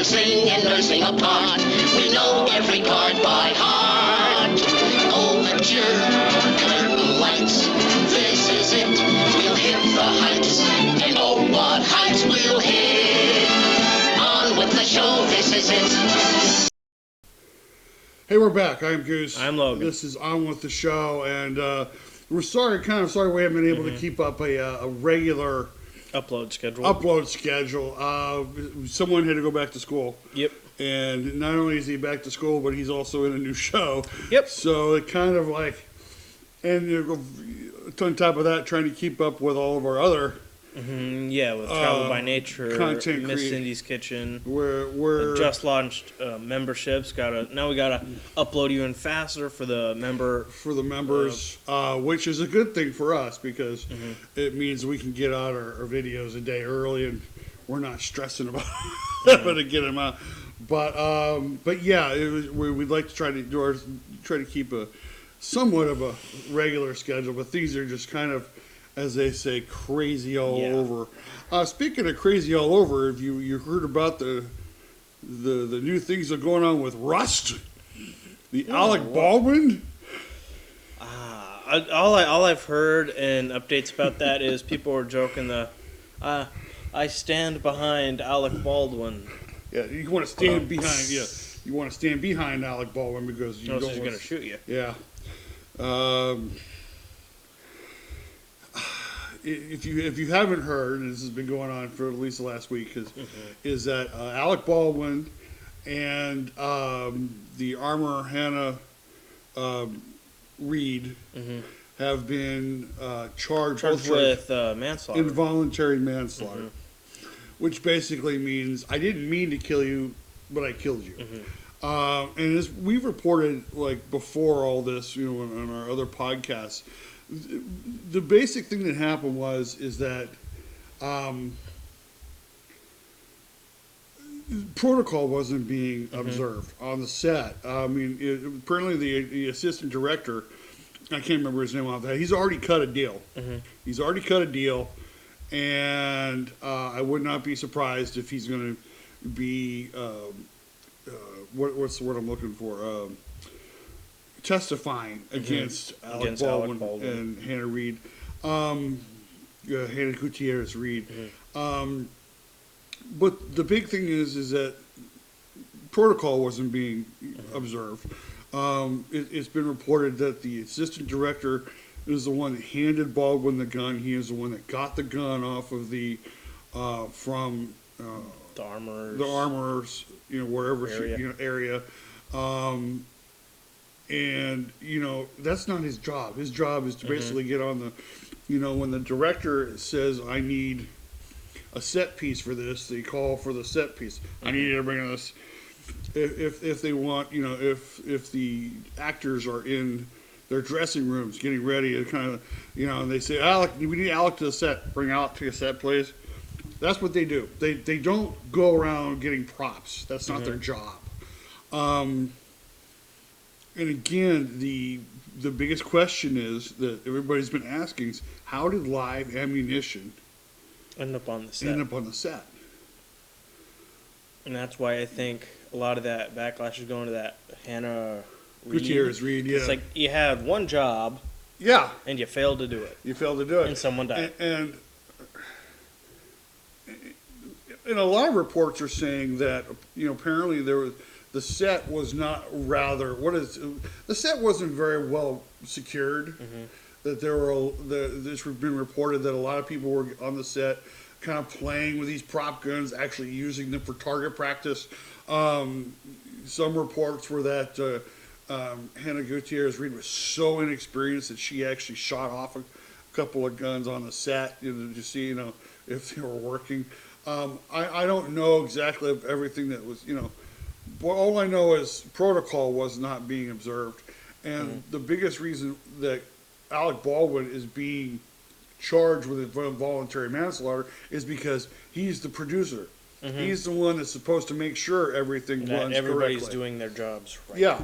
rehearsing and nursing a part. We know every part by heart. Overture, curtain lights, this is it. We'll hit the heights, and oh, what heights we'll hit. On with the show, this is it. Hey, we're back. I'm Goose. I'm Logan. This is On With The Show, and we're sorry we haven't been able to keep up a regular upload schedule. Someone had to go back to school. Yep. And not only is he back to school, but he's also in a new show. Yep. So it kind of like, and on top of that, trying to keep up with all of our other with Travel by Nature, content Miss Cindy's Kitchen. We're just launched memberships. Now we gotta upload even faster for the members, which is a good thing for us because it means we can get out our videos a day early and we're not stressing about having to get them out. But yeah, we'd like to try to keep a somewhat of a regular schedule, but these are just kind of, as they say, crazy all over. Speaking of crazy all over, have you heard about the new things that are going on with Rust? Alec Baldwin? All I've heard and updates about that is people are joking I stand behind Alec Baldwin. Yeah, you want to stand behind. Yeah, you want to stand behind Alec Baldwin because you don't. He's going to shoot you. Yeah. If you haven't heard, and this has been going on for at least the last week, is that Alec Baldwin and the armor Hannah Reid have been charged with manslaughter, involuntary manslaughter, which basically means I didn't mean to kill you, but I killed you. And as we've reported, like before all this, on our other podcasts. The basic thing that happened is that protocol wasn't being observed on the set. I mean, apparently the assistant director, I can't remember his name off that. He's already cut a deal. He's already cut a deal, and I would not be surprised if he's going to be what's the word I'm looking for? Testifying against Alec Baldwin and Hannah Reid, Hannah Gutierrez Reid. But the big thing is that protocol wasn't being observed. It's been reported that the assistant director is the one that handed Baldwin the gun. He is the one that got the gun off of from the armorers, wherever area. And, that's not his job. His job is to basically get on when the director says, I need a set piece for this, they call for the set piece. I need you to bring this. If they want, if the actors are in their dressing rooms getting ready to kind of, and they say, Alec, we need Alec to the set. Bring Alec to the set, please. That's what they do. They don't go around getting props. That's not their job. And again, the biggest question is that everybody's been asking is, how did live ammunition end up on the set? And that's why I think a lot of that backlash is going to that Hannah Gutierrez Reid. Yeah, it's like you had one job, and you failed to do it. And someone died. And a lot of reports are saying that apparently the set was not the set wasn't very well secured. That this has been reported that a lot of people were on the set kind of playing with these prop guns, actually using them for target practice. Some reports were that Hannah Gutierrez Reid was so inexperienced that she actually shot off a couple of guns on the set, to see if they were working. I don't know exactly of everything that was, but all I know is protocol was not being observed. And the biggest reason that Alec Baldwin is being charged with involuntary manslaughter is because he's the producer. He's the one that's supposed to make sure everything runs everybody's correctly. Doing their jobs right. Yeah.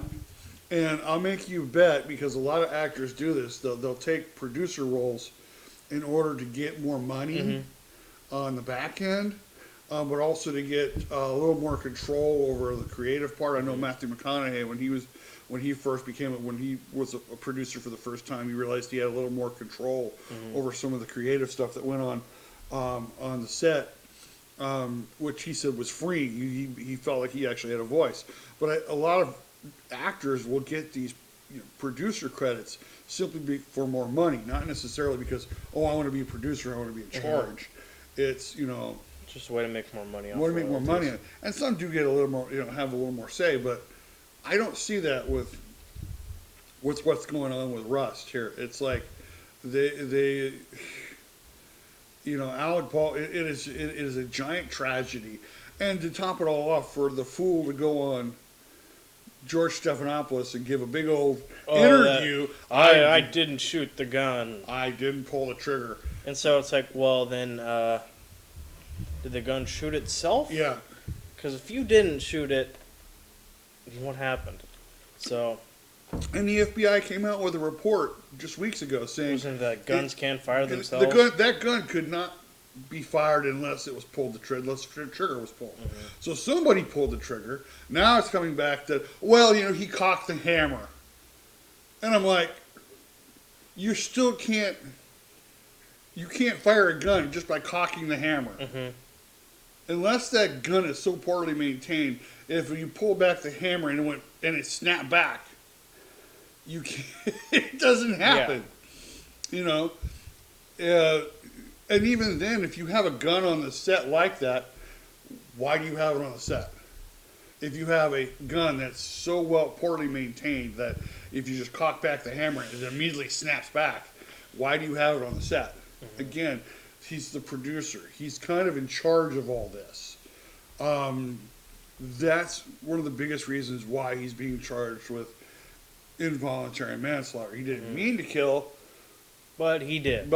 And I'll make you bet, because a lot of actors do this, they'll take producer roles in order to get more money on the back end. but also to get a little more control over the creative part. I know Matthew McConaughey, when he was a producer for the first time, he realized he had a little more control over some of the creative stuff that went on the set, which he said was free. He felt like he actually had a voice. But a lot of actors will get these producer credits simply for more money, not necessarily because, I want to be a producer, I want to be in charge. It's, just a way to make more money. And some do get a little more, have a little more say, but I don't see that with what's going on with Rust here. It's like they Alec Baldwin. It is a giant tragedy, and to top it all off, for the fool to go on George Stephanopoulos and give a big old interview. I didn't shoot the gun. I didn't pull the trigger. And so it's like, well, then did the gun shoot itself? Yeah. Because if you didn't shoot it, what happened? So. And the FBI came out with a report just weeks ago saying wasn't that guns can't fire themselves? That gun could not be fired unless it was pulled unless the trigger was pulled. So somebody pulled the trigger. Now it's coming back that, he cocked the hammer. And I'm like, you still can't fire a gun just by cocking the hammer. Unless that gun is so poorly maintained, if you pull back the hammer and it snapped back, you can't, it doesn't happen. Yeah. And even then, if you have a gun on the set like that, why do you have it on the set? If you have a gun that's so poorly maintained that if you just cock back the hammer, it immediately snaps back, why do you have it on the set? Again, he's the producer. He's kind of in charge of all this. That's one of the biggest reasons why he's being charged with involuntary manslaughter. He didn't mean to kill, but he did.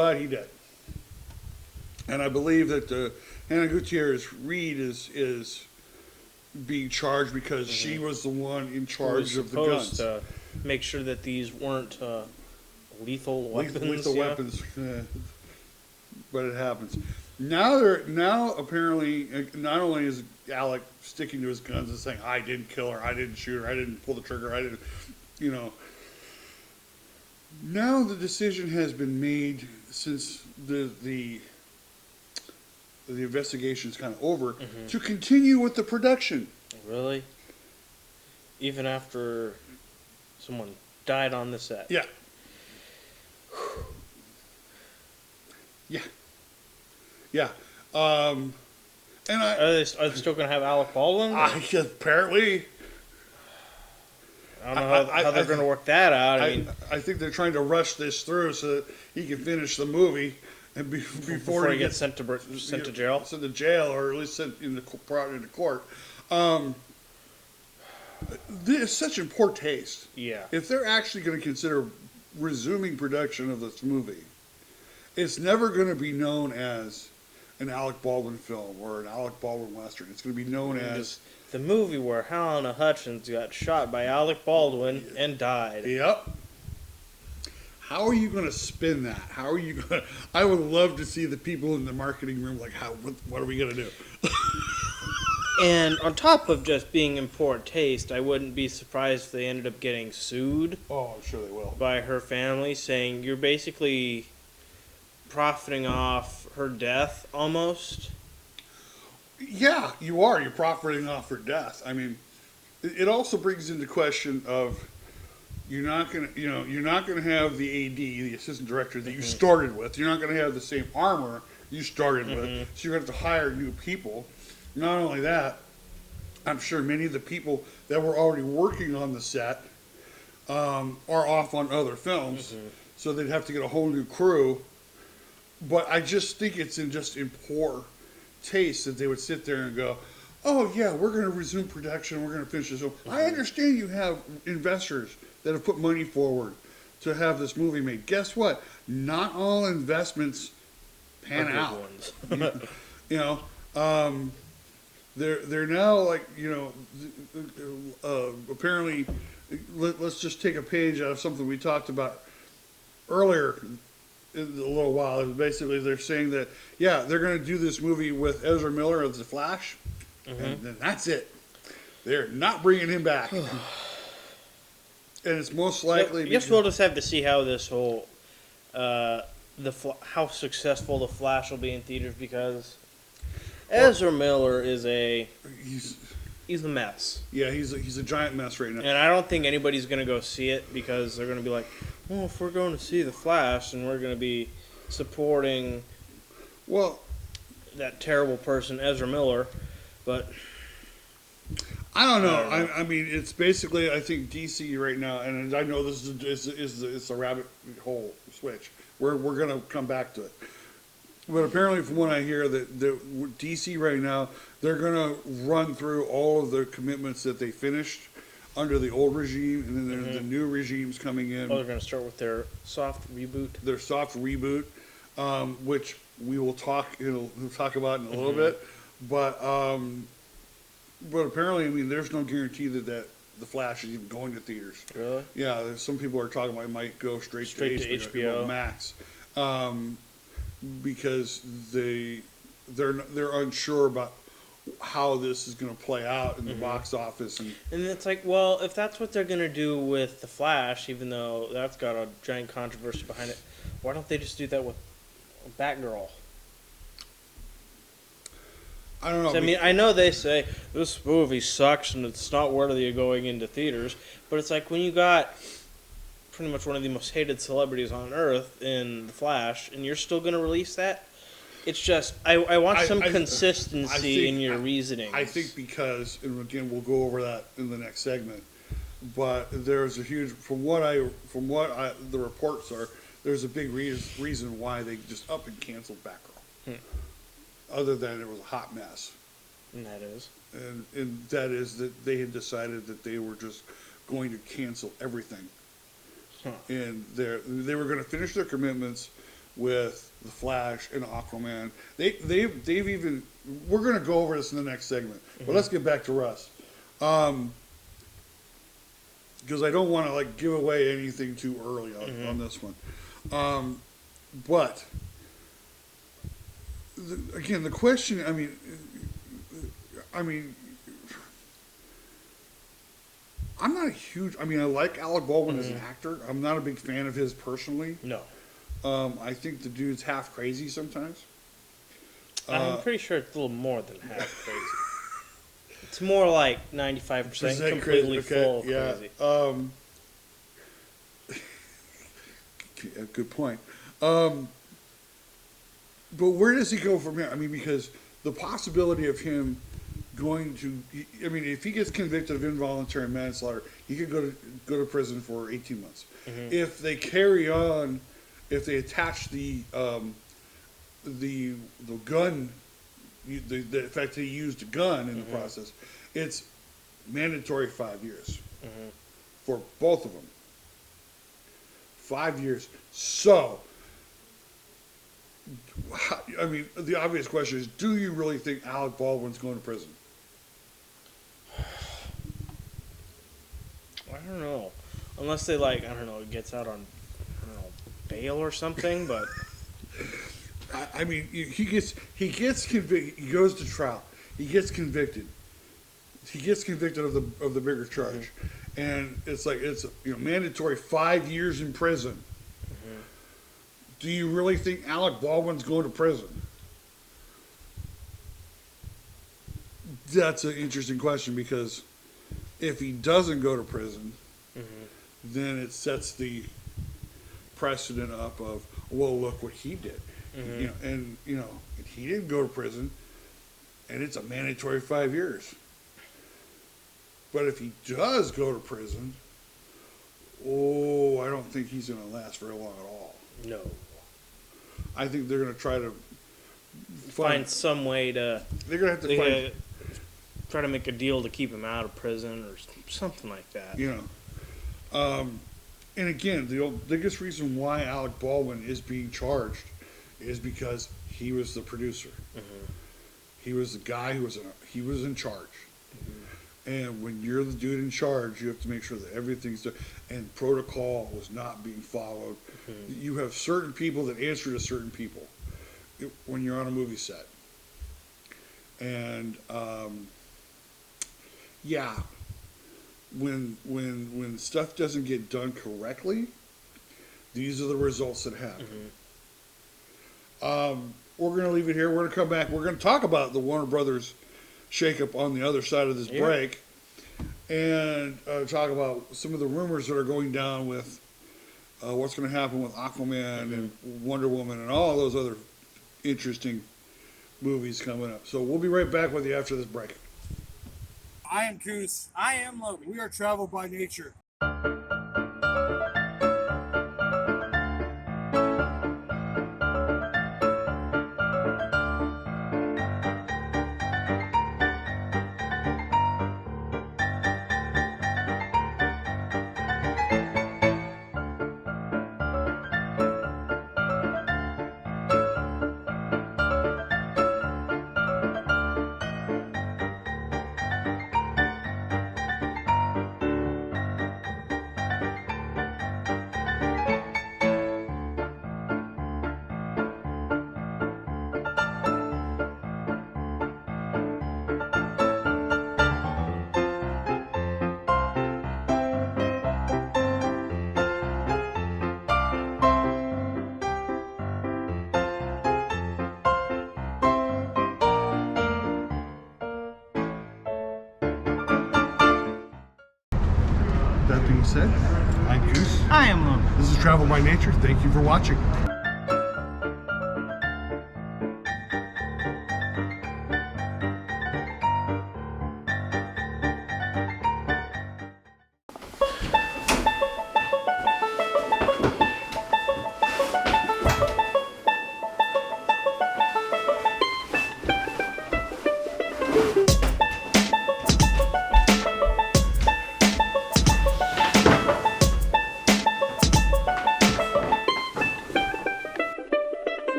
And I believe that Hannah Gutierrez Reed is being charged because she was the one in charge of the guns. To make sure that these weren't lethal weapons. Lethal weapons. But it happens. Now apparently, not only is Alec sticking to his guns and saying, I didn't kill her, I didn't shoot her, I didn't pull the trigger, I didn't, Now the decision has been made since the investigation's kind of over to continue with the production. Really? Even after someone died on the set? Yeah. Yeah. And Are they still going to have Alec Baldwin? Apparently. I don't know how they're going to work that out. I think they're trying to rush this through so that he can finish the movie and before he gets sent to jail. Sent to jail, or at least brought into court. This is such in poor taste. Yeah. If they're actually going to consider resuming production of this movie, it's never going to be known as an Alec Baldwin film or an Alec Baldwin Western. It's going to be known as the movie where Helena Hutchins got shot by Alec Baldwin and died. Yep. How are you going to spin that? How are you going to... I would love to see the people in the marketing room like, what are we going to do? And on top of just being in poor taste, I wouldn't be surprised if they ended up getting sued. Oh, I'm sure they will. By her family, saying you're basically profiting off her death almost. Yeah, you are. You're profiting off her death. I mean, it also brings into question of you're not going to have the AD, the assistant director that you started with. You're not going to have the same armor you started with. So you're going to have to hire new people. Not only that, I'm sure many of the people that were already working on the set are off on other films, so they'd have to get a whole new crew. But I just think it's in poor taste that they would sit there and go, oh yeah, we're going to resume production, we're going to finish this. I understand you have investors that have put money forward to have this movie made. Guess what? Not all investments pan out. They're now like, apparently, let's just take a page out of something we talked about earlier in a little while. Basically, they're saying that they're going to do this movie with Ezra Miller as the Flash, and then that's it. They're not bringing him back, and it's most likely. I guess we'll just have to see how this whole how successful the Flash will be in theaters, because Ezra Miller is he's a mess. Yeah, he's a giant mess right now. And I don't think anybody's going to go see it, because they're going to be like, well, if we're going to see The Flash, and we're going to be supporting that terrible person, Ezra Miller. But I don't know. I mean, it's basically, I think DC right now, and I know this is a rabbit hole switch. We're going to come back to it. But apparently, from what I hear, that DC right now, they're going to run through all of the commitments that they finished under the old regime, and then there's the new regimes coming in. they're going to start with their soft reboot. Their soft reboot, which we will talk about in a little bit. But apparently, I mean, there's no guarantee that the Flash is even going to theaters. Really? Yeah, some people are talking about it might go straight to HBO Max. Because they're unsure about how this is going to play out in the box office, and it's like, well, if that's what they're going to do with The Flash, even though that's got a giant controversy behind it, why don't they just do that with Batgirl? I don't know. I mean, I know they say this movie sucks and it's not worthy of going into theaters, but it's like when you got pretty much one of the most hated celebrities on earth in The Flash, and you're still going to release that? It's just, I want some consistency in your reasoning. I think because, and again, we'll go over that in the next segment, but there's a huge, from what the reports are, there's a big reason why they just up and canceled Batgirl. Other than it was a hot mess. And that is? And that is that they had decided that they were just going to cancel everything. And they were going to finish their commitments with the Flash and Aquaman. They've even, we're going to go over this in the next segment, but let's get back to Russ, because I don't want to give away anything too early on this one. But again, the question, I mean, I'm not a huge. I mean, I like Alec Baldwin as an actor. I'm not a big fan of his personally. No. I think the dude's half crazy sometimes. I'm pretty sure it's a little more than half crazy. It's more like 95% completely full crazy. Good point. But where does he go from here? I mean, because the possibility of him going to, I mean, if he gets convicted of involuntary manslaughter, he could go to prison for 18 months. If they carry on, if they attach the gun, the fact that he used a gun in the process, it's mandatory 5 years for both of them. 5 years. So, I mean, the obvious question is, do you really think Alec Baldwin's going to prison? I don't know. Unless they gets out on, bail or something, but I mean, he gets convicted. He goes to trial. He gets convicted. He gets convicted of the bigger charge, and it's mandatory 5 years in prison. Do you really think Alec Baldwin's going to prison? That's an interesting question, because if he doesn't go to prison, then it sets the precedent up of, well, look what he did. He didn't go to prison, and it's a mandatory 5 years. But if he does go to prison, I don't think he's going to last very long at all. no. I think they're going to try to Find some way to. They're going to have to find. Try to make a deal to keep him out of prison or something like that. And again, the biggest reason why Alec Baldwin is being charged is because he was the producer. He was the guy who was in charge. And when you're the dude in charge, you have to make sure that everything's done. And protocol was not being followed. Mm-hmm. You have certain people that answer to certain people when you're on a movie set. And when stuff doesn't get done correctly, these are the results that happen. Mm-hmm. We're going to leave it here. We're going to come back. We're going to talk about the Warner Brothers shakeup on the other side of this break, and talk about some of the rumors that are going down with what's going to happen with Aquaman and Wonder Woman and all those other interesting movies coming up. So we'll be right back with you after this break. I am Goose. I am Logan. We are Travel by Nature. That being said, I'm Goose. I am Logan. This is Travel by Nature. Thank you for watching.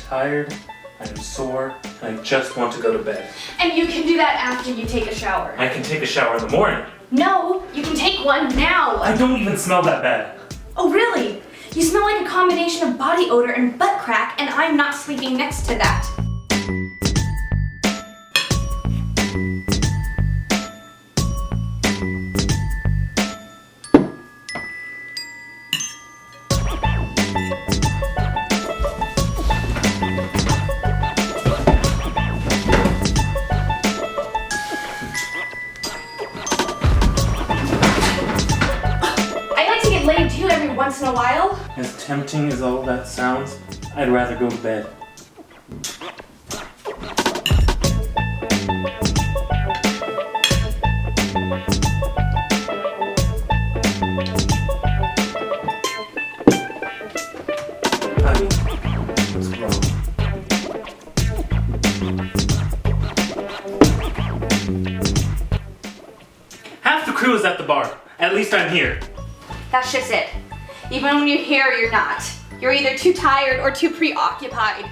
Tired, I'm sore, and I just want to go to bed. And you can do that after you take a shower. I can take a shower in the morning. No, you can take one now. I don't even smell that bad. Oh, really? You smell like a combination of body odor and butt crack, and I'm not sleeping next to that. Once in a while. As tempting as all that sounds, I'd rather go to bed. Honey, what's wrong? Half the crew is at the bar. At least I'm here. That's just it. Even when you're here, you're not. You're either too tired or too preoccupied.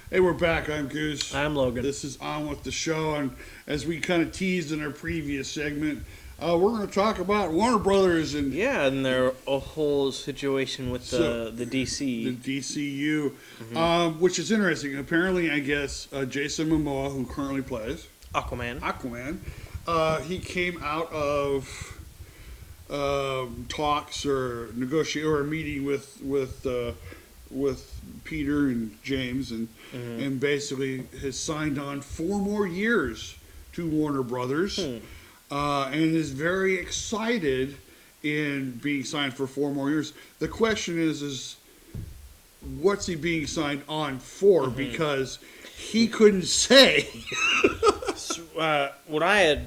Hey, we're back. I'm Goose. I'm Logan. This is On With the Show, and as we kind of teased in our previous segment, we're going to talk about Warner Brothers and and their whole situation with the DC. The DCU, which is interesting. Apparently, I guess Jason Momoa, who currently plays Aquaman, he came out of talks or a meeting with Peter and James, and basically has signed on 4 more years to Warner Brothers, and is very excited in being signed for 4 more years. The question is what's he being signed on for? Because he couldn't say. What I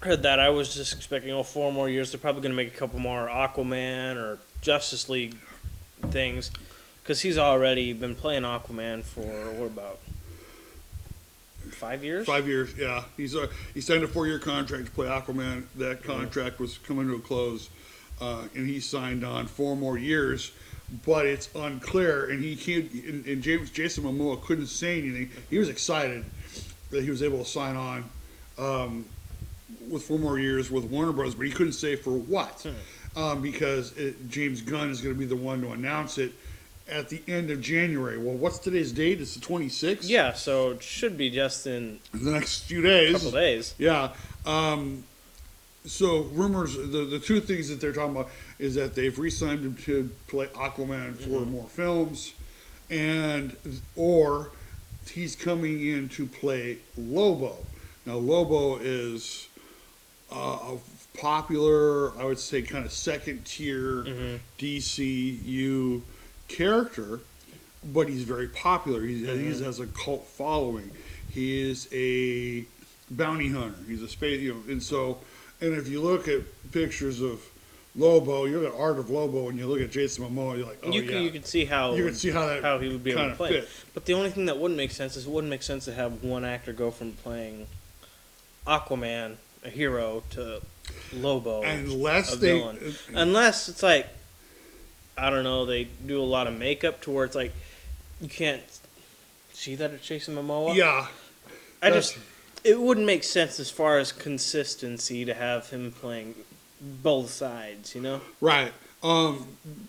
heard that. I was just expecting 4 more years. They're probably going to make a couple more Aquaman or Justice League things, because he's already been playing Aquaman for what about 5 years? 5 years, yeah. He signed a 4-year contract to play Aquaman. That contract was coming to a close, and he signed on 4 more years. But it's unclear, and Jason Momoa couldn't say anything. He was excited that he was able to sign on with 4 more years with Warner Bros., but he couldn't say for what, because James Gunn is going to be the one to announce it at the end of January. Well, what's today's date? It's the 26th? Yeah, so it should be just in The next few days. a couple days. Yeah. So rumors, the two things that they're talking about is that they've re-signed him to play Aquaman for more films, or he's coming in to play Lobo. Now, Lobo is a popular, I would say, kind of second-tier DCU character, but he's very popular. He has a cult following. He is a bounty hunter. He's a space, and if you look at pictures of Lobo, you look at art of Lobo, and you look at Jason Momoa, you're like, oh, You can see how how he would be able kind to of play. fit. But the only thing that wouldn't make sense is it wouldn't make sense to have one actor go from playing Aquaman, a hero, to Lobo, Unless a they, villain. Unless it's like, I don't know, they do a lot of makeup to where it's like you can't see that it's Jason Momoa. yeah, It wouldn't make sense as far as consistency to have him playing both sides, right.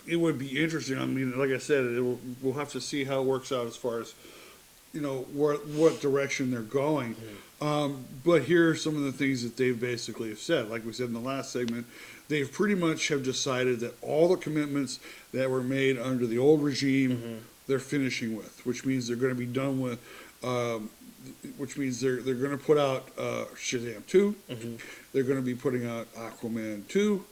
It would be interesting. I mean, like I said, we'll have to see how it works out as far as what direction they're going. But here are some of the things that they've basically have said. Like we said in the last segment, they've pretty much have decided that all the commitments that were made under the old regime, they're finishing with, which means they're going to be done with. Which means they're going to put out Shazam 2. They're going to be putting out Aquaman 2.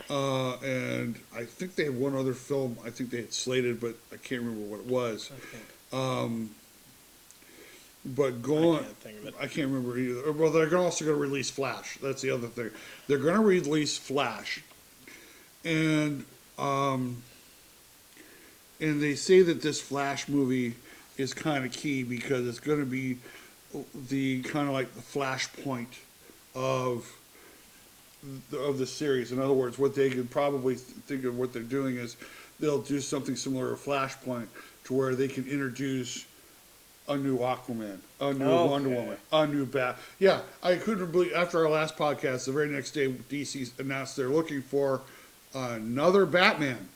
And I think they have one other film I think they had slated, but I can't remember what it was. But going, I can't remember either. Well, they're also going to release Flash. That's the other thing. They're going to release Flash, and they say that this Flash movie is kind of key because it's going to be the kind of like the flashpoint of the series. In other words, what they could probably think of what they're doing is they'll do something similar to Flashpoint, to where they can introduce a new Aquaman, a new Wonder Woman, a new Bat. Yeah, I couldn't believe, after our last podcast, the very next day, DC announced they're looking for another Batman.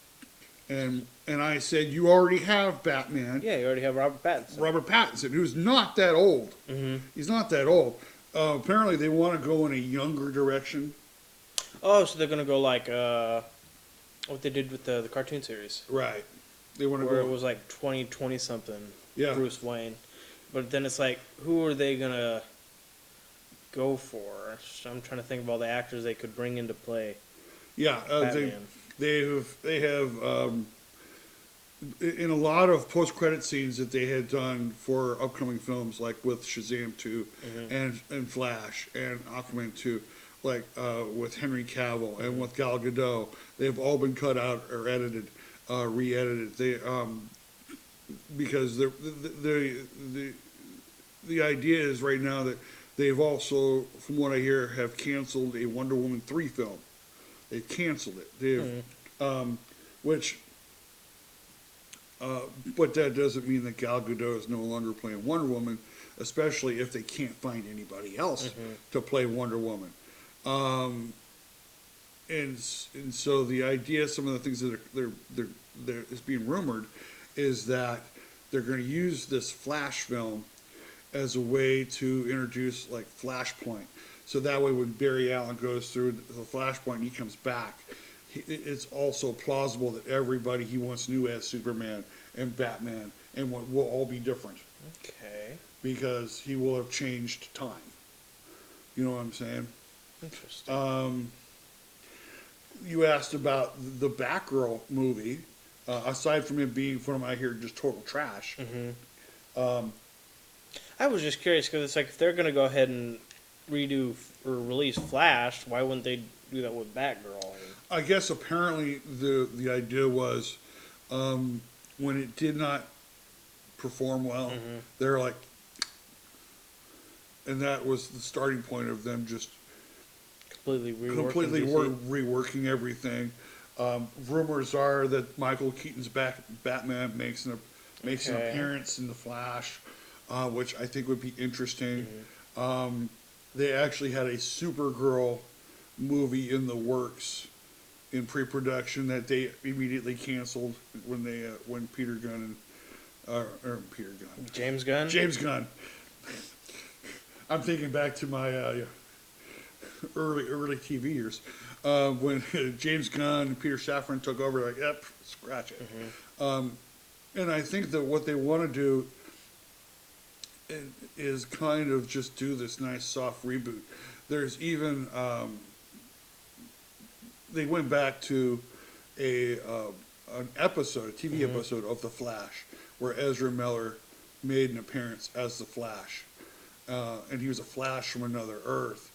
And I said, you already have Batman. Yeah, you already have Robert Pattinson. Who's not that old. He's not that old. Apparently, they want to go in a younger direction. Oh, so they're going to go like what they did with the cartoon series. Right. They want to where go. it was like 20-something Yeah. Bruce Wayne. But then it's like, who are they going to go for? I'm trying to think of all the actors they could bring into play. Yeah. Batman. They have in a lot of post-credit scenes that they had done for upcoming films, like with Shazam 2 and Flash and Aquaman 2, like with Henry Cavill and with Gal Gadot, they've all been cut out or edited, re-edited. They because the idea is right now that they've also, from what I hear, have canceled a Wonder Woman 3 film. They've canceled it. They've but that doesn't mean that Gal Gadot is no longer playing Wonder Woman, especially if they can't find anybody else to play Wonder Woman. And so the idea, some of the things that is being rumored, is that they're going to use this Flash film as a way to introduce like Flashpoint. So that way, when Barry Allen goes through the Flashpoint and he comes back, it's also plausible that everybody he once knew as Superman and Batman and will all be different. Okay. Because he will have changed time. You know what I'm saying? Interesting. You asked about the Batgirl movie. Aside from it being, from what I hear, just total trash. I was just curious because it's like if they're going to go ahead and redo or release Flash, why wouldn't they do that with Batgirl? I guess apparently the idea was when it did not perform well, they're like, and that was the starting point of them just Completely completely DC. reworking everything. Rumors are that Michael Keaton's Batman makes an appearance in the Flash, which I think would be interesting. They actually had a Supergirl movie in the works in pre-production that they immediately canceled when Peter Gunn and James Gunn? James Gunn. I'm thinking back to my early TV years when James Gunn and Peter Safran took over. Like, yep, scratch it. And I think that what they want to do is kind of just do this nice soft reboot. There's even they went back to an episode, a TV episode of The Flash, where Ezra Miller made an appearance as the Flash, and he was a Flash from another Earth.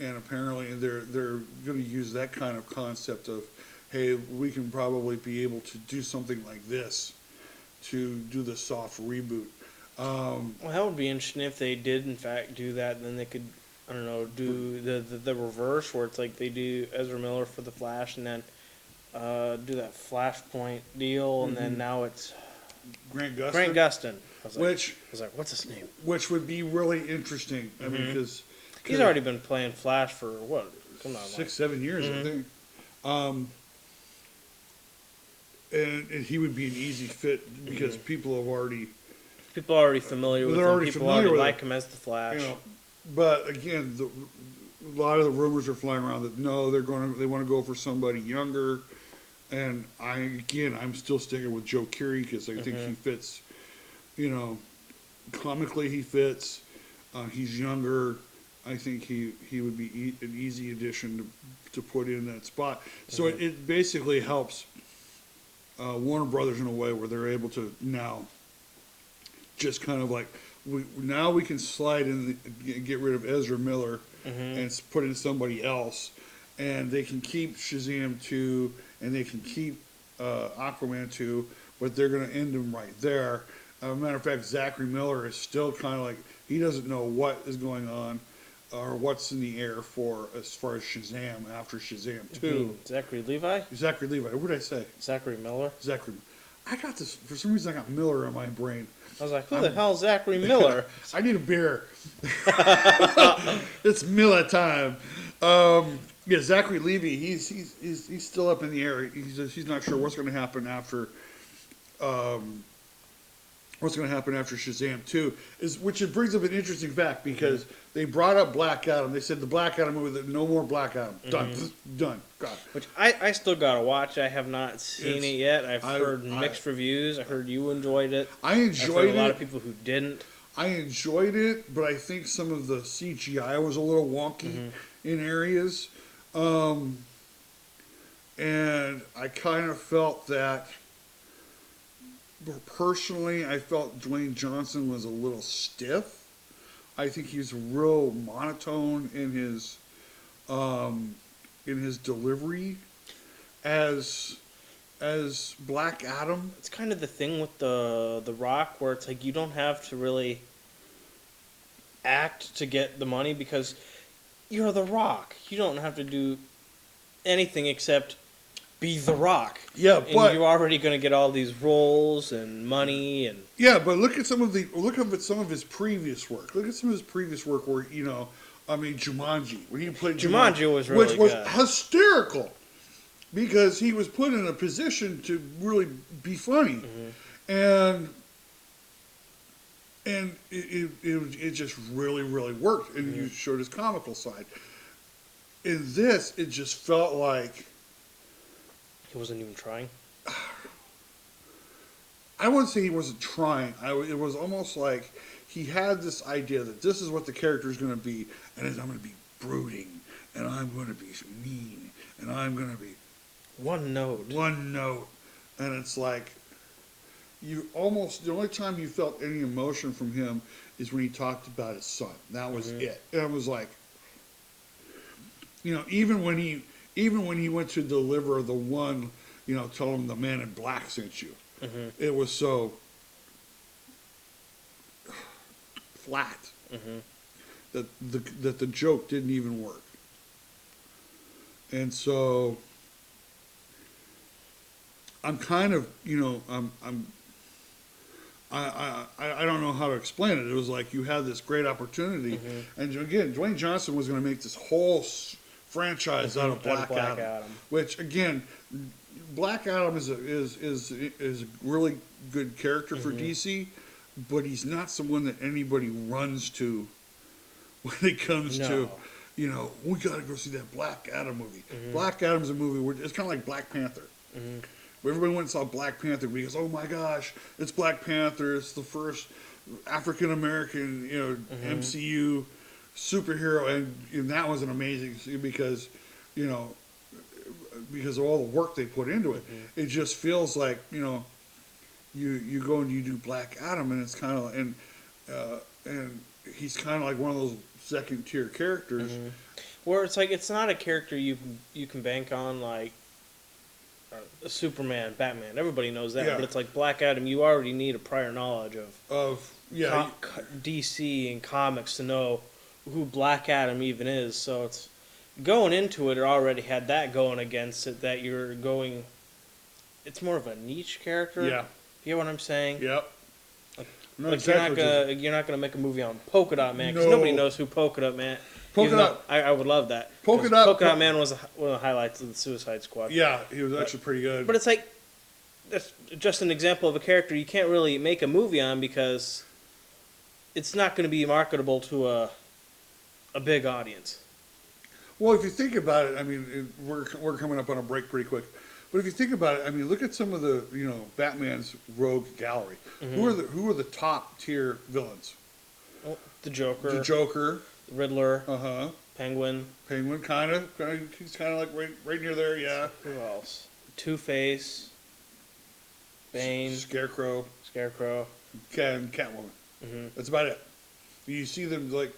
And apparently, they're going to use that kind of concept of, hey, we can probably be able to do something like this to do the soft reboot. Well, that would be interesting if they did, in fact, do that. Then they could, I don't know, do the reverse, where it's like they do Ezra Miller for the Flash, and then do that Flashpoint deal, and then now it's Grant Gustin. Grant Gustin. I was Which like, what's his name? which would be really interesting. I mean, because He's already been playing Flash for what? Come on, 6-7 years, I think. And he would be an easy fit because people are already familiar with him. already People familiar already with like him as the Flash. you know. But again, a lot of the rumors are flying around that no, they want to go for somebody younger. And I'm still sticking with Joe Keery because I think he fits. You know, comically he fits. He's younger. I think he would be an easy addition to put in that spot. So it basically helps Warner Brothers in a way where they're able to now just kind of like we can slide in get rid of Ezra Miller and put in somebody else, and they can keep Shazam 2 and they can keep Aquaman 2, but they're going to end them right there. As a matter of fact, Zachary Miller is still kind of like he doesn't know what is going on or what's in the air for as far as Shazam after Shazam 2. Zachary Levi? Zachary Levi. What did I say? Zachary Miller? Zachary. I got this, for some reason I got Miller in my brain. I was like, who the hell is Zachary Miller? I need a beer. It's Miller time. Yeah, Zachary Levi, he's still up in the air. He's not sure what's going to happen after Shazam 2, which it brings up an interesting fact because they brought up Black Adam. They said the Black Adam movie, no more Black Adam. Done. God. Which I still gotta watch. I have not seen it yet. I've heard mixed reviews. I heard you enjoyed it. I enjoyed I've heard a lot of people who didn't. I enjoyed it, but I think some of the CGI was a little wonky in areas. And I kind of felt that, personally, I felt Dwayne Johnson was a little stiff. I think he's real monotone in his delivery as Black Adam. It's kind of the thing with the Rock, where it's like you don't have to really act to get the money because you're the Rock. You don't have to do anything except be the Rock. Yeah, and but you're already going to get all these roles and money and. Yeah, but look at some of his previous work. Look at some of his previous work where Jumanji, when he played Jumanji was really which was good. hysterical because he was put in a position to really be funny, and it just really worked, and you showed his comical side. In this, it just felt like. He wasn't even trying. I wouldn't say he wasn't trying. It was almost like he had this idea that this is what the character is going to be, and I'm going to be brooding, and I'm going to be mean, and I'm going to be one note, and it's like the only time you felt any emotion from him is when he talked about his son. That was it. And I was like, even when he went to deliver the one, tell him the man in black sent you. Mm-hmm. It was so flat Mm-hmm. that the joke didn't even work. And so I'm kind of, I don't know how to explain it. It was like you had this great opportunity, Mm-hmm. and again, Dwayne Johnson was going to make this whole franchise out of Black Adam, which again, Black Adam is a really good character for DC, but he's not someone that anybody runs to when it comes to, we got to go see that Black Adam movie. Black Adam's a movie where it's kind of like Black Panther. Everybody went and saw Black Panther because, oh my gosh, it's Black Panther. It's the first African American, MCU superhero, and that was an amazing because, because of all the work they put into it. It just feels like you go and you do Black Adam, and it's kind of and he's kind of like one of those second tier characters. Where it's like it's not a character you can bank on like Superman, Batman. Everybody knows that, but it's like Black Adam. You already need a prior knowledge of DC and comics to know who Black Adam even is. So it's going into it. It already had that going against it. That you're going. It's more of a niche character. Yeah, you get what I'm saying? Yep. Like exactly you're not gonna make a movie on Polka Dot Man because nobody knows who Polka Dot Man. I would love that. Polka Dot Man was one of the highlights of the Suicide Squad. Yeah, he was actually pretty good. But it's like that's just an example of a character you can't really make a movie on because it's not going to be marketable to a big audience. Well, if you think about it, I mean, we're coming up on a break pretty quick. But if you think about it, I mean, look at some of the Batman's rogue gallery. Who are the top tier villains? Well, the Joker. Riddler. Penguin, kind of. He's kind of like right near there. Yeah. Who else? Two-Face. Bane. Scarecrow. And Catwoman. That's about it. You see them like,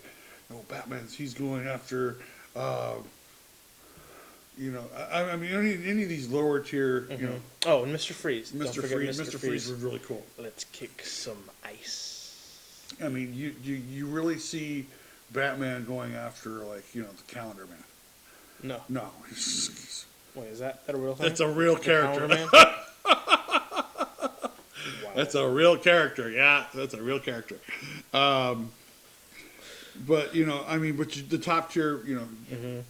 Batman's. He's going after. I mean, any of these lower tier, Oh, and Mr. Freeze. Mr. Freeze was really cool. Let's kick some ice. I mean, you really see Batman going after the Calendar Man. No. Wait, is that a real thing? That's a real character. Man? Wow. That's a real character. Yeah, that's a real character. But the top tier,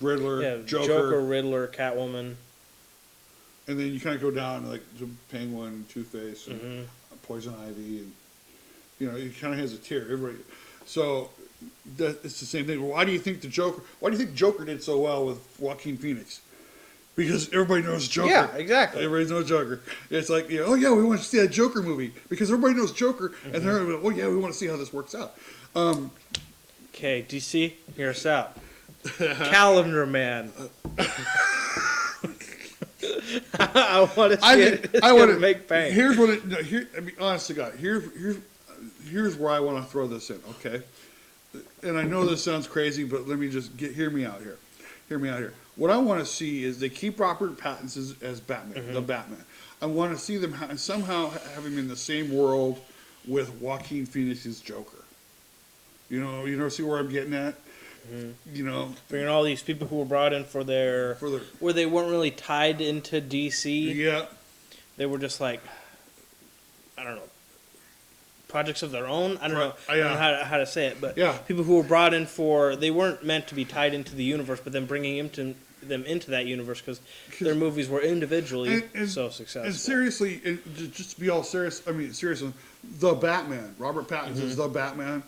Riddler, Joker, Riddler, Catwoman, and then you kind of go down to Penguin, Two-Face, and Poison Ivy, and it kind of has a tier. Everybody, so it's the same thing. Why do you think Joker did so well with Joaquin Phoenix? Because everybody knows Joker. Yeah, exactly. Everybody knows Joker. It's like, we want to see that Joker movie because everybody knows Joker, and they're like, we want to see how this works out. Okay, DC, hear us out. Calendar Man. I want to see it. It's going to make bank. Here's what it. No, I mean, honest to God, here's where I want to throw this in. Okay, and I know this sounds crazy, but let me just hear me out here. Hear me out here. What I want to see is they keep Robert Pattinson as Batman, the Batman. I want to see them somehow have him in the same world with Joaquin Phoenix's Joker. See where I'm getting at? Bringing all these people who were brought in for their where they weren't really tied into DC. Yeah. They were just like, I don't know, projects of their own. I don't know how to say it, but people who were brought in they weren't meant to be tied into the universe, but then bringing them into that universe because their movies were individually so successful. And seriously, just to be all serious, seriously, the Batman, Robert Pattinson's The Batman,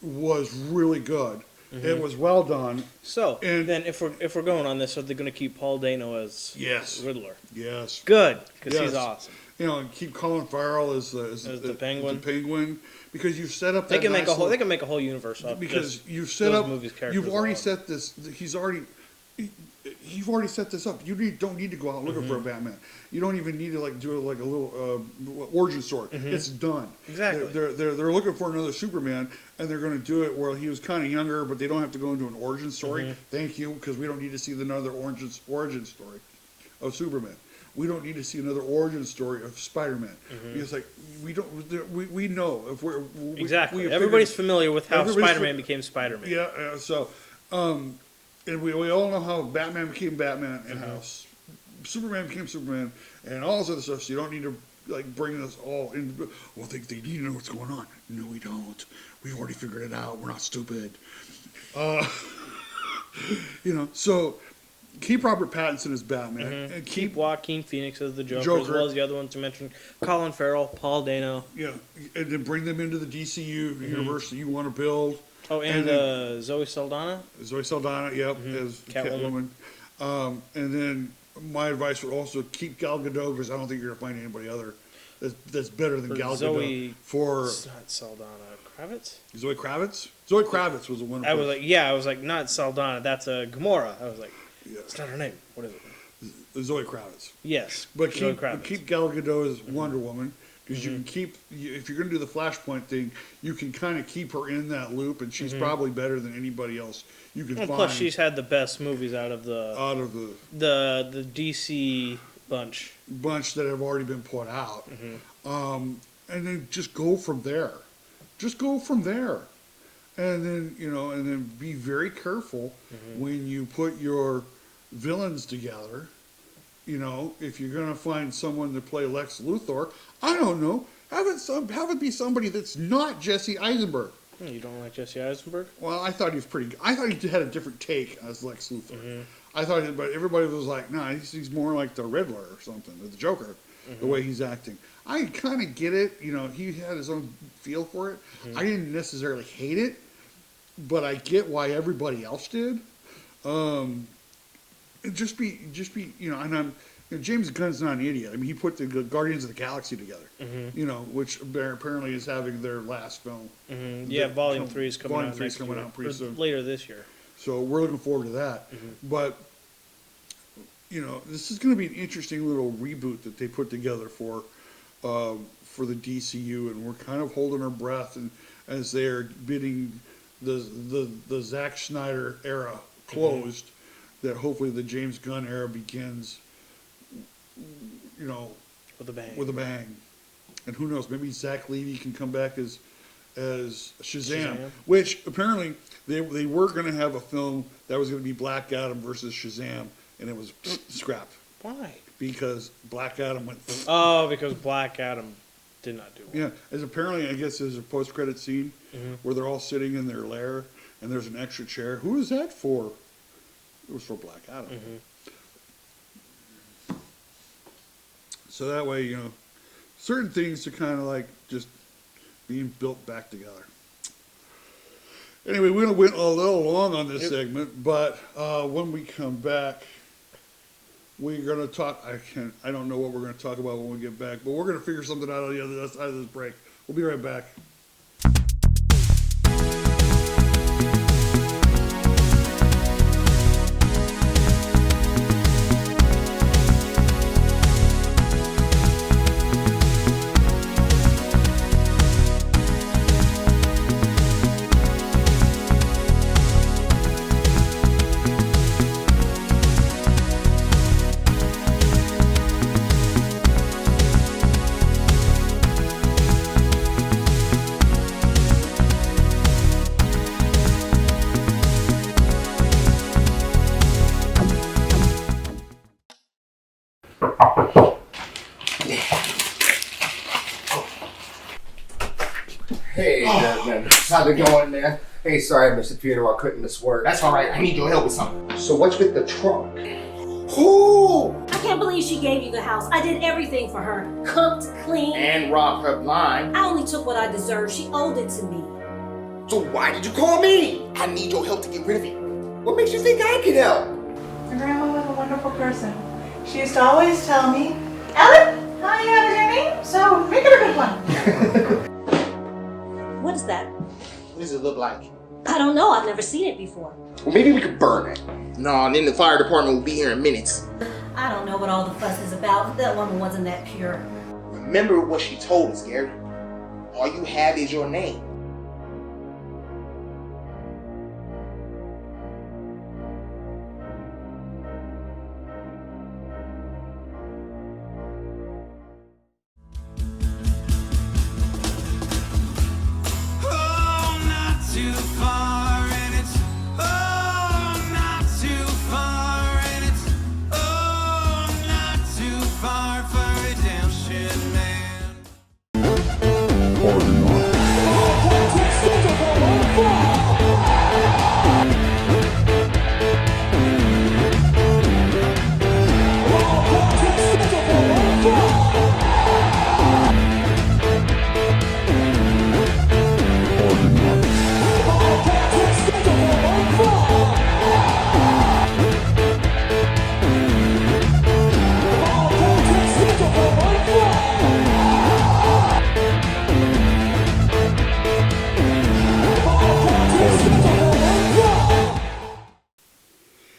was really good. It was well done. So, then if we're going on this, are they going to keep Paul Dano as Riddler? Yes. Good, because he's awesome. And keep Colin Farrell as the Penguin. The Penguin, because you've set up. They can make a whole universe up because you've set up. Movies, you've already set this. He's already. you've already set this up. You don't need to go out looking for a Batman. You don't even need to like do like a little origin story. It's done. Exactly. They're looking for another Superman, and they're going to do it where he was kind of younger, but they don't have to go into an origin story. Thank you, because we don't need to see another origin story of Superman. We don't need to see another origin story of Spider-Man. Because like we know if we're Exactly. Everybody's familiar with how Spider-Man became Spider-Man. Yeah. So. And we all know how Batman became Batman and how Superman became Superman and all this other stuff. So you don't need to like bring us all in. Well, they need to know what's going on. No, we don't. We've already figured it out. We're not stupid. So keep Robert Pattinson as Batman and keep Joaquin Phoenix as the Joker, as well as the other ones you mentioned. Colin Farrell, Paul Dano. Yeah, and then bring them into the DCU universe that you want to build. Oh, and Zoe Saldana? Zoe Saldana, yep, as Catwoman. And then my advice would also keep Gal Gadot, because I don't think you're going to find anybody other that's better than Gal Gadot. It's not Saldana. Kravitz? Zoe Kravitz? Zoe Kravitz was the one. I was like, not Saldana. That's Gamora. I was like, it's not her name. What is it? Zoe Kravitz. Yes. But keep Gal Gadot as Wonder Woman. Because you can if you're going to do the Flashpoint thing, you can kind of keep her in that loop, and she's probably better than anybody else you can find. Plus, she's had the best movies out of the DC bunch that have already been put out, and then just go from there. And then be very careful when you put your villains together. If you're going to find someone to play Lex Luthor, I don't know. Have it be somebody that's not Jesse Eisenberg. You don't like Jesse Eisenberg? Well, I thought he was pretty good. I thought he had a different take as Lex Luthor. But everybody was like, nah, he's more like the Riddler or something, or the Joker, the way he's acting. I kind of get it. He had his own feel for it. I didn't necessarily hate it, but I get why everybody else did. Just be, and James Gunn's not an idiot. I mean, he put the Guardians of the Galaxy together, which apparently is having their last film. Yeah, Volume 3 is coming out next year, out pretty soon. Later this year. So we're looking forward to that. But, this is going to be an interesting little reboot that they put together for the DCU, and we're kind of holding our breath and as they're bidding the Zack Snyder era closed. That hopefully the James Gunn era begins, with a bang. And who knows? Maybe Zach Levy can come back as Shazam, which apparently they were going to have a film that was going to be Black Adam versus Shazam, and it was scrapped. Why? Because Black Adam went. Because Black Adam did not do well. Yeah, as apparently I guess there's a post-credit scene where they're all sitting in their lair, and there's an extra chair. Who is that for? It was for Black Adam. So that way, certain things are kind of like just being built back together. Anyway, we're going to went a little long on this segment, but when we come back, we're going to talk. I don't know what we're going to talk about when we get back, but we're going to figure something out on the other side of this break. We'll be right back. Hey, Desmond. How's it going, man? Hey, sorry I missed the funeral. I couldn't miss work. That's alright, I need your help with something. So what's with the trunk? Ooh! I can't believe she gave you the house. I did everything for her. Cooked, cleaned. And robbed her blind. I only took what I deserved. She owed it to me. So why did you call me? I need your help to get rid of it. What makes you think I can help? My grandma was a wonderful person. She used to always tell me, Alec, how you have your name, so make it a good one. What is that? What does it look like? I don't know. I've never seen it before. Well, maybe we could burn it. Nah, and then the fire department will be here in minutes. I don't know what all the fuss is about. That woman wasn't that pure. Remember what she told us, Gary. All you have is your name.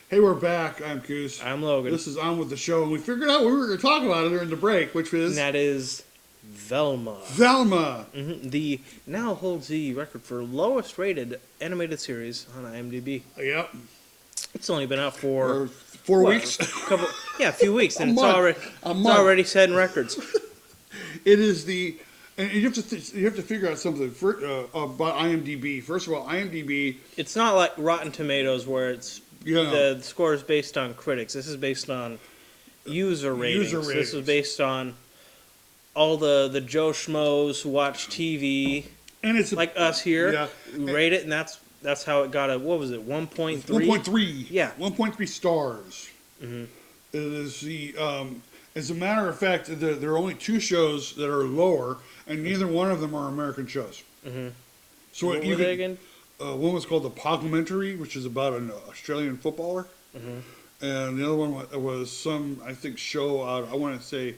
Hey, we're back. I'm Goose. I'm Logan. This is On With The Show, and we figured out what we were going to talk about during the break, which was... And that is Velma. Velma! The now holds the record for lowest rated animated series on IMDb. Yep. It's only been out for 4 what, weeks? a few weeks, and A it's month. already setting records. It is the... And you have to figure out something about IMDb. First of all, IMDb... It's not like Rotten Tomatoes where it's... Yeah. The score is based on critics. This is based on user ratings. This is based on all the Joe Schmoes who watch TV, and it's like us here. Yeah. We rate it, and that's how it got a, what was it, 1.3? 1.3. Yeah. 1.3 stars. Mm-hmm. It is the... as a matter of fact, there are only 2 shows that are lower, and neither one of them are American shows. Mm-hmm. So what were they again? One was called The Parliamentary, which is about an Australian footballer. Mm-hmm. And the other one was some, I think, show out, I want to say,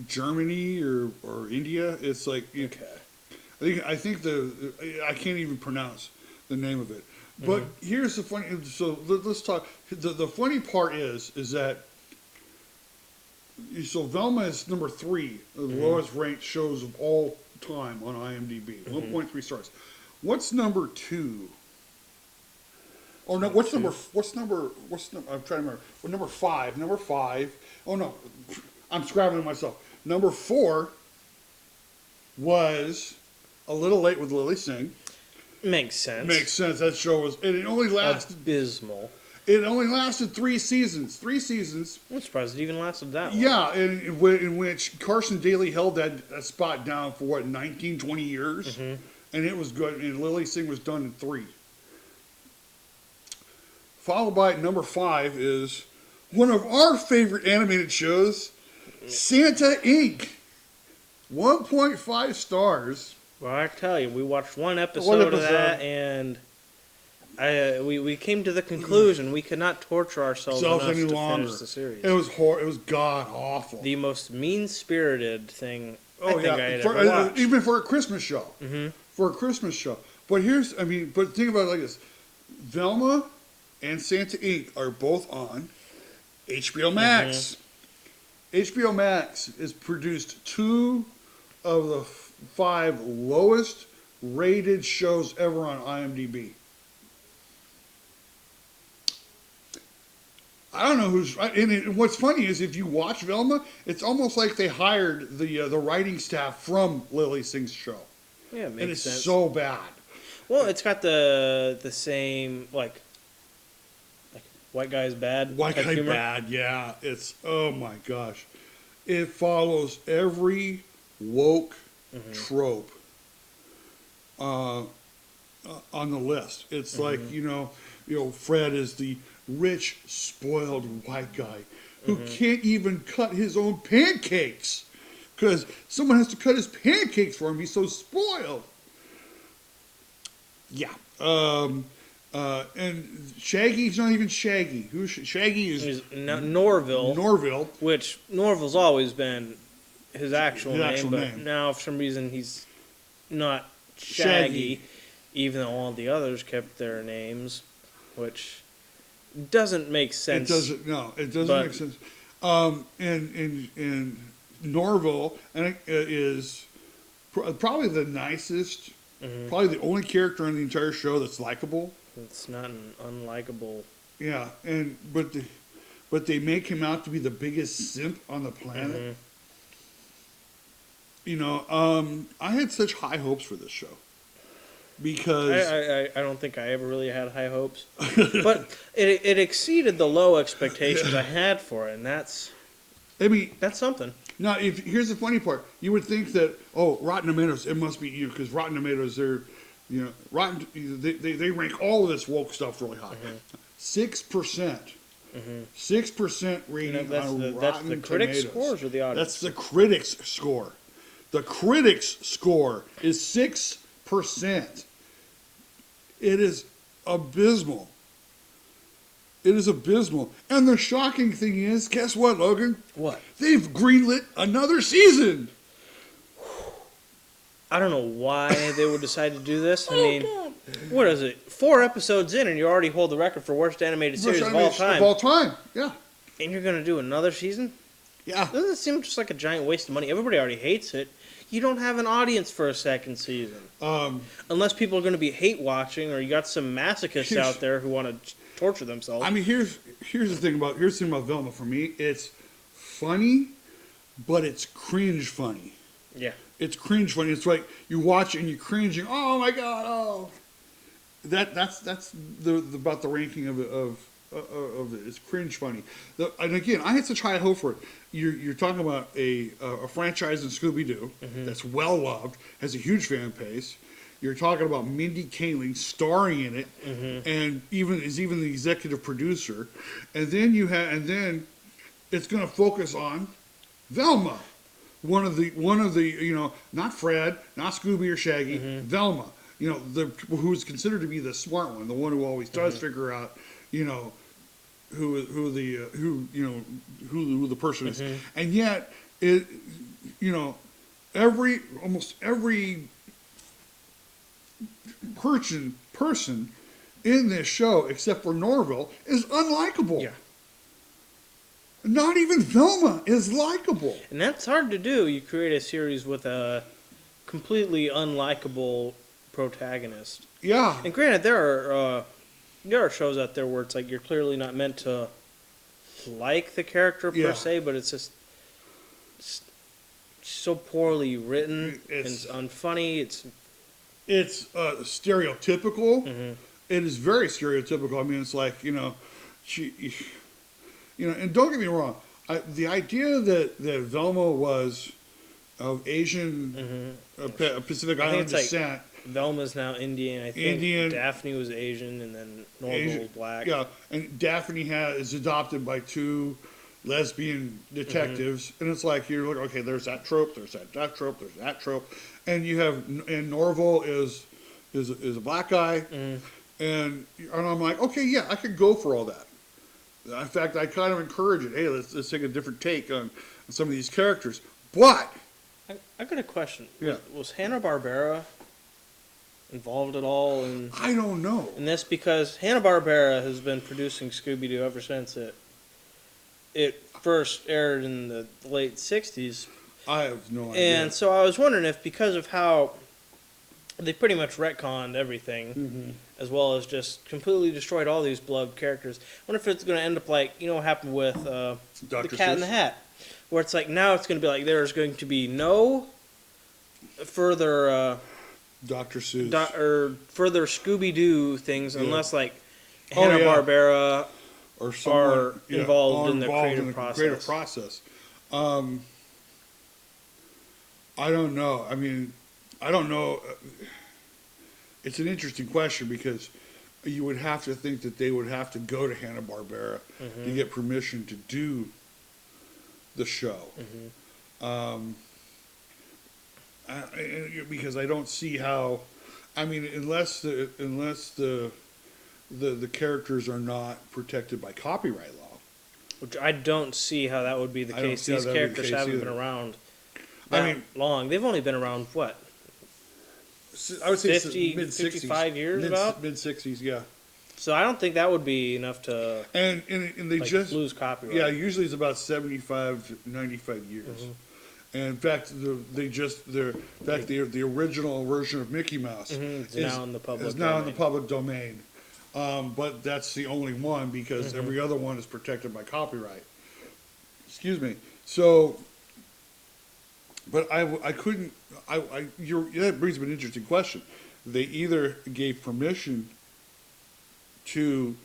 Germany or India. It's like, Okay. I think I can't even pronounce the name of it. But here's the funny, so let's talk. The funny part is that, so Velma is number 3, the lowest ranked shows of all time on IMDb, 1.3 stars. What's number 2? Oh no, what's number? I'm trying to remember. Well, number 5. Number 5. Oh no, I'm scrabbling myself. Number 4 was A Little Late with Lily Singh. Makes sense. Makes sense. That show was, and it only lasted. Abysmal. It only lasted 3 seasons. 3 seasons. I'm surprised it even lasted that long. Yeah, in which Carson Daly held that spot down for 19, 20 years. And it was good. And Lily Singh was done in 3. Followed by number 5 is one of our favorite animated shows, Santa Inc. 1.5 stars. Well, I tell you, we watched one episode of that, and we came to the conclusion we could not torture ourselves enough any to longer. finish the series. It was It was god awful. The most mean-spirited thing I think I had for, ever watched. even for a Christmas show. For a Christmas show. But but think about it like this: Velma and Santa Inc. are both on HBO Max. HBO Max has produced 2 of the 5 lowest rated shows ever on IMDb. I don't know who's. And what's funny is if you watch Velma, it's almost like they hired the writing staff from Lily Singh's show. Yeah, it makes and it's sense. so bad. Well, it's got the same like white guy's bad. White type guy humor. bad, yeah. It's oh my gosh, it follows every woke trope on the list. It's like you know, Fred is the rich, spoiled white guy who can't even cut his own pancakes because someone has to cut his pancakes for him. He's so spoiled. Yeah. And Shaggy's not even Shaggy. Shaggy is He's Norville. Norville. Which Norville's always been his actual name, but name. now for some reason he's not Shaggy, even though all the others kept their names, which doesn't make sense. It doesn't. No, it doesn't But- make sense. And Norville is probably the nicest, probably the only character in the entire show that's likable. It's not an unlikable. Yeah, but they make him out to be the biggest simp on the planet. You know, I had such high hopes for this show because I don't think I ever really had high hopes, but it exceeded the low expectations I had for it, and that's something. Now, here's the funny part: you would think that Rotten Tomatoes, it must be you because Rotten Tomatoes, they rank all of this woke stuff really high. 6%. 6% rating on Rotten That's the critics' Tomatoes. scores or the audience? That's the critics' score. The critics' score is 6%. It is abysmal. It is abysmal. And the shocking thing is, guess what, Logan? What? They've greenlit another season. I don't know why they would decide to do this. I mean, what is it? 4 episodes in, and you already hold the record for worst animated series of all time. Of all time, yeah. And you're going to do another season? Yeah. Doesn't it seem just like a giant waste of money? Everybody already hates it. You don't have an audience for a second season. Unless people are going to be hate watching, or you got some masochists out there who want to torture themselves. I mean, here's the thing about Velma for me. It's funny, but it's cringe funny. Yeah. It's cringe funny. It's like you watch it and you're cringing. Oh my god! Oh, that's about the ranking of it. It's cringe funny. And again, I had such high hope for it. You're talking about a franchise in Scooby Doo that's well loved, has a huge fan base. You're talking about Mindy Kaling starring in it, and is even the executive producer. And then it's going to focus on Velma, one of the not Fred, not Scooby or Shaggy, Velma. Who's considered to be the smart one, the one who always does figure out, who the person is, and yet almost every person in this show except for Norville is unlikable. Yeah. Not even Velma is likable. And that's hard to do. You create a series with a completely unlikable protagonist. Yeah. And granted, there are shows out there where it's like you're clearly not meant to like the character per se, but it's just so poorly written and it's unfunny. It's stereotypical. It is very stereotypical. I mean, it's like and don't get me wrong, the idea that Velma was of Asian Pacific Island descent. Velma's now Indian. I think Daphne was Asian, and then Norville was black. Yeah, and Daphne is adopted by 2 lesbian detectives, and it's like you're like, okay, there's that trope, there's that trope, there's that trope, and Norville is a black guy, and I'm like, okay, yeah, I could go for all that. In fact, I kind of encourage it. Hey, let's take a different take on some of these characters. But I got a question. Yeah. Was Hanna-Barbera involved at all in? I don't know. In this, because Hanna-Barbera has been producing Scooby-Doo ever since it first aired in the late '60s. I have no idea. And so I was wondering if, because of how they pretty much retconned everything, as well as just completely destroyed all these beloved characters, I wonder if it's going to end up like, what happened with the Cat in the Hat, where it's like now it's going to be like there's going to be no further Dr. Seuss or further Scooby-Doo things unless like Hanna-Barbera or someone involved in the creative process. I don't know. I mean, I don't know. It's an interesting question because you would have to think that they would have to go to Hanna-Barbera to get permission to do the show. Because I don't see how. I mean, unless the characters are not protected by copyright law, which I don't see how that would be the case. These characters haven't been around that long. They've only been around what? I would say 55 years, about mid-60s, yeah. So I don't think that would be enough to And they like, just lose copyright. Yeah, usually it's about 75 to 95 years. And in fact, the original version of Mickey Mouse is now in the public domain. But that's the only one because every other one is protected by copyright. Excuse me. So, but I couldn't. That brings up an interesting question. They either gave permission to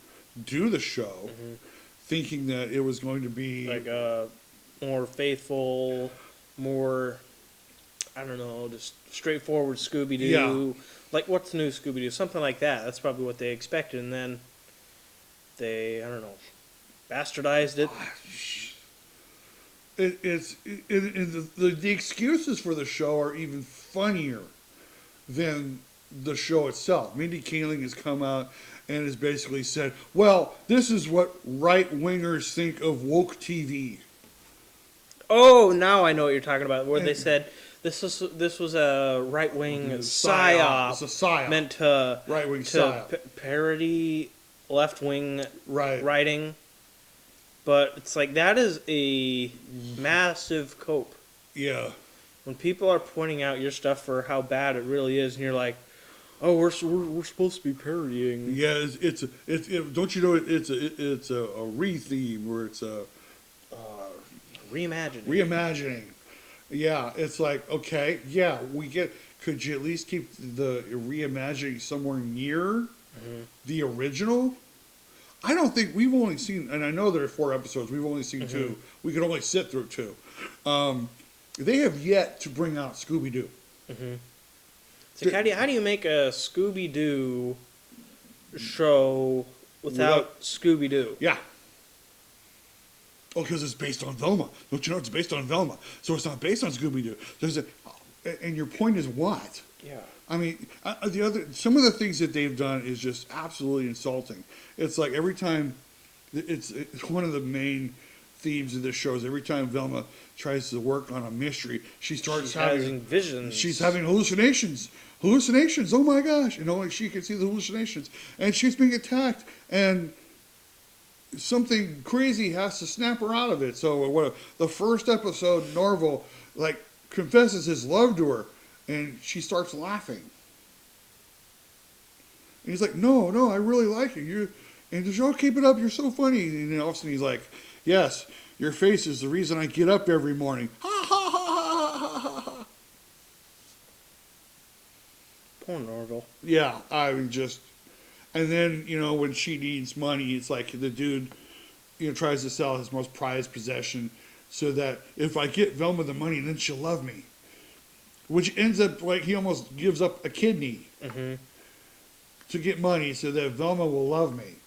do the show, thinking that it was going to be like a more faithful, more, I don't know, just straightforward Scooby-Doo. Yeah. Like, what's new Scooby-Doo? Something like that. That's probably what they expected. And then they, I don't know, bastardized it. The excuses for the show are even funnier than the show itself. Mindy Kaling has come out and has basically said, well, this is what right-wingers think of woke TV. Oh, now I know what you're talking about. Where they said this was a right-wing psyop. It's a psyop. Meant to right-wing psyop. Parody left-wing Right. writing. But it's like, that is a massive cope. Yeah. When people are pointing out your stuff for how bad it really is, and you're like, oh, we're supposed to be parodying. Yeah, don't you know it's a re-theme where it's a reimagining. Yeah, it's like, okay, yeah, we get. Could you at least keep the reimagining somewhere near the original? I don't think we've only seen, and I know there are 4 episodes. We've only seen 2. We could only sit through 2. They have yet to bring out Scooby-Doo. It's like, how do you make a Scooby-Doo show without Scooby-Doo? Yeah. Oh, because it's based on Velma. Don't you know it's based on Velma? So it's not based on Scooby-Doo. And your point is what? Yeah. I mean, some of the things that they've done is just absolutely insulting. It's like every time, it's one of the main themes of this show is every time Velma tries to work on a mystery, she's having visions. She's having hallucinations. Hallucinations. Oh my gosh! Only she can see the hallucinations, and she's being attacked, and something crazy has to snap her out of it. So the first episode, Norval confesses his love to her. And she starts laughing. And he's like, no, I really like you. And she's like, oh, keep it up, you're so funny. And then all of a sudden he's like, yes, your face is the reason I get up every morning. Ha, ha, ha, ha, ha, ha, ha. Poor Norval. Yeah, I mean, and then, when she needs money, it's like the dude, tries to sell his most prized possession so that if I get Velma the money, then she'll love me. Which ends up he almost gives up a kidney to get money so that Velma will love me.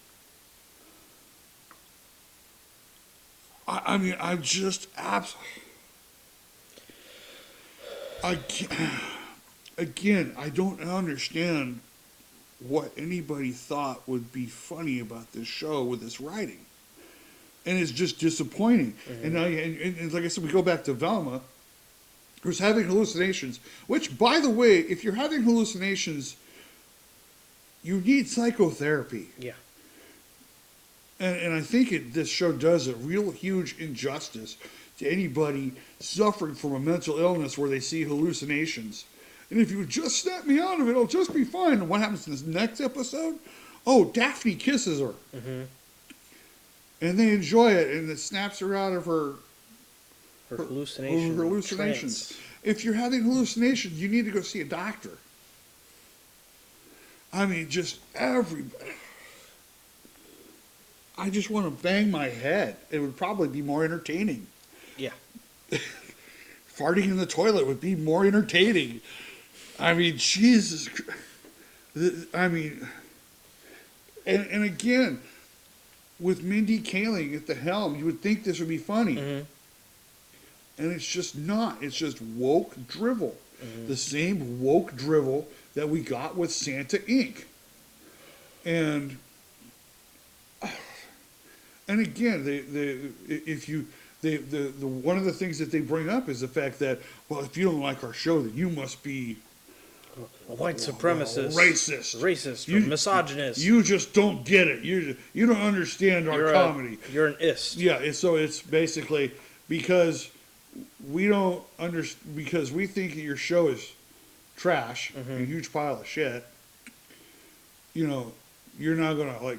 I mean, I'm just absolutely. Again, I don't understand what anybody thought would be funny about this show with this writing, and it's just disappointing. And now, and like I said, we go back to Velma, who's having hallucinations, which, by the way, if you're having hallucinations, you need psychotherapy. Yeah. And I think this show does a real huge injustice to anybody suffering from a mental illness where they see hallucinations. And if you would just snap me out of it, I'll just be fine. And what happens in this next episode? Oh, Daphne kisses her. And they enjoy it, and it snaps her out of her hallucinations. Trance. If you're having hallucinations, you need to go see a doctor. I mean, just everybody. I just want to bang my head. It would probably be more entertaining. Yeah. Farting in the toilet would be more entertaining. I mean, Jesus. I mean, and again, with Mindy Kaling at the helm, you would think this would be funny. And it's just not. It's just woke drivel. The same woke drivel that we got with Santa Inc. And again, one of the things that they bring up is the fact that, well, if you don't like our show, then you must be a white supremacist, racist, or misogynist. You just don't get it. You don't understand our comedy. You're an ist. Yeah, so it's basically because we don't because we think that your show is trash, a huge pile of shit. You know, you're not gonna like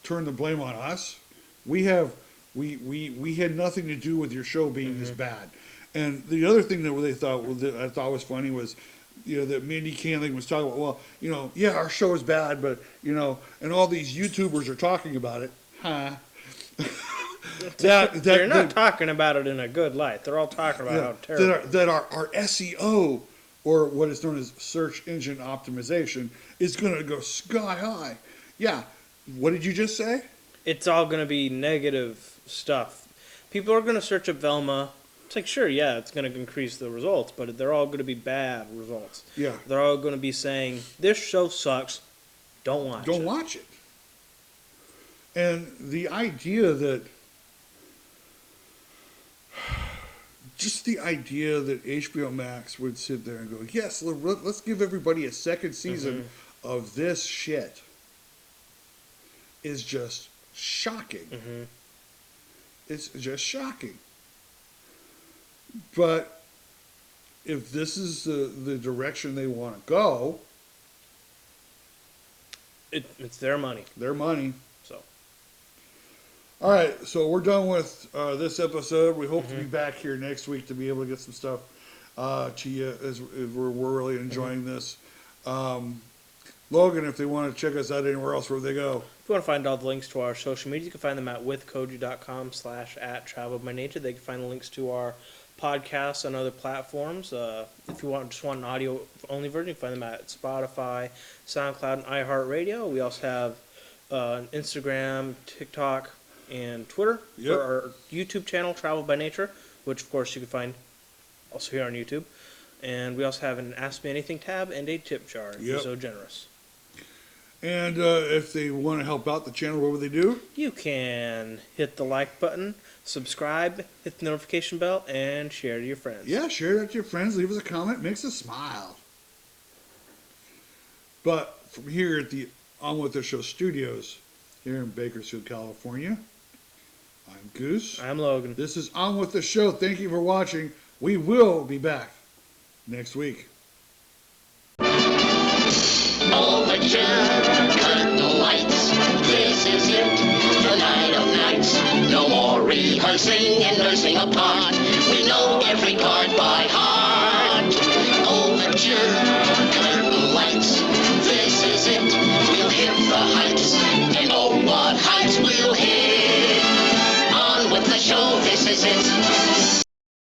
turn the blame on us. We had nothing to do with your show being this bad. And the other thing that they thought that I thought was funny was, you know, that Mindy Kaling was talking about. Well, you know, yeah, our show is bad, but you know, and all these YouTubers are talking about it, huh? They're not talking about it in a good light. They're all talking about how terrible that our SEO, or what is known as search engine optimization, is going to go sky high. Yeah. What did you just say? It's all going to be negative stuff. People are going to search up Velma. It's like, sure, yeah, it's going to increase the results, but they're all going to be bad results. Yeah. They're all going to be saying, this show sucks. Don't watch it. And the idea that HBOMax would sit there and go, yes, let's give everybody a second season of this shit is just shocking. It's just shocking. But if this is the direction they want to go, it's their money. Their money. So, all right. So we're done with this episode. We hope to be back here next week to be able to get some stuff to you as we're really enjoying this. Logan, if they want to check us out anywhere else, where they go? If you want to find all the links to our social media, you can find them at withkoju.com/@travelbynature. They can find the links to our podcasts on other platforms. If you just want an audio only version, you can find them at Spotify, SoundCloud, and iHeartRadio. We also have an Instagram, TikTok, and Twitter for our YouTube channel, Travel by Nature, which of course you can find also here on YouTube. And we also have an Ask Me Anything tab and a tip jar if you're so generous. And if they want to help out the channel, what would they do? You can hit the like button, subscribe, hit the notification bell, and share to your friends. Yeah, share that to your friends. Leave us a comment. Makes us smile. But from here at the On With The Show studios here in Bakersfield, California, I'm Goose. I'm Logan. This is On With The Show. Thank you for watching. We will be back next week. Overture, curtain lights, this is it, the night of nights. No more rehearsing and nursing apart. We know every part by heart. Overture, curtain lights, this is it. We'll hit the heights, and oh, what heights we'll hit. On with the show, this is it.